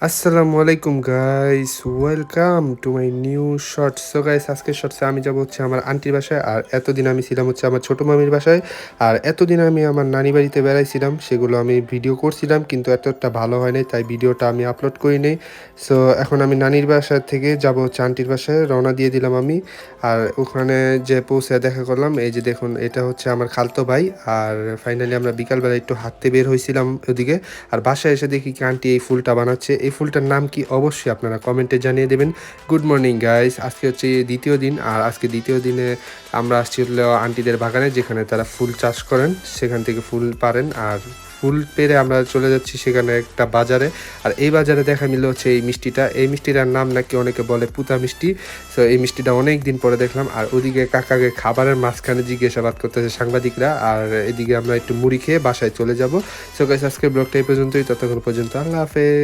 আসসালামু আলাইকুম guys, welcome to my new shorts. So guys, আজকের শর্টসে আমি যাব হচ্ছে আমার আন্টির বাসায়। আর এতদিন আমি ছিলাম হচ্ছে আমার ছোটো মামির বাসায়। আর এতদিন আমি আমার নানি বাড়িতে বেড়াইছিলাম, সেগুলো আমি ভিডিও করছিলাম, কিন্তু এতটা ভালো হয় নাই, তাই ভিডিওটা আমি আপলোড করি নাই। সো এখন আমি নানির বাসা থেকে যাব হচ্ছে আন্টির বাসায়, রওনা দিয়ে দিলাম আমি। আর ওখানে যে পৌঁছে দেখা করলাম, এই যে দেখুন, এটা হচ্ছে আমার খালতো ভাই। আর ফাইনালি আমরা বিকালবেলা একটু হাঁটতে বের হয়েছিলাম ওদিকে। আর বাসায় এসে দেখি কি আন্টি এই ফুলটা বানাচ্ছে। এই ফুলটার নাম কি অবশ্যই আপনারা কমেন্টে জানিয়ে দেবেন। গুড মর্নিং গাইস, আজকে হচ্ছে দ্বিতীয় দিন। আর আজকে দ্বিতীয় দিনে আমরা আসছি হলো আন্টিদের বাগানে, যেখানে তারা ফুল চাষ করেন, সেখান থেকে ফুল পারেন। আর ফুল পেরে আমরা চলে যাচ্ছি সেখানে একটা বাজারে। আর এই বাজারে দেখা মিলল হচ্ছে এই মিষ্টিটা। এই মিষ্টিটার নাম নাকি অনেকে বলে পুতা মিষ্টি। সো এই মিষ্টিটা অনেক দিন পরে দেখলাম। আর ওদিকে কাকাকে খাবারের মাঝখানে জিজ্ঞাসাবাদ করতেছে সাংবাদিকরা। আর এদিকে আমরা একটু মুড়ি খেয়ে বাসায় চলে যাব। সো গাইস, আজকের ব্লগটা এই পর্যন্তই। ততক্ষণ পর্যন্ত আল্লাহ হাফেজ।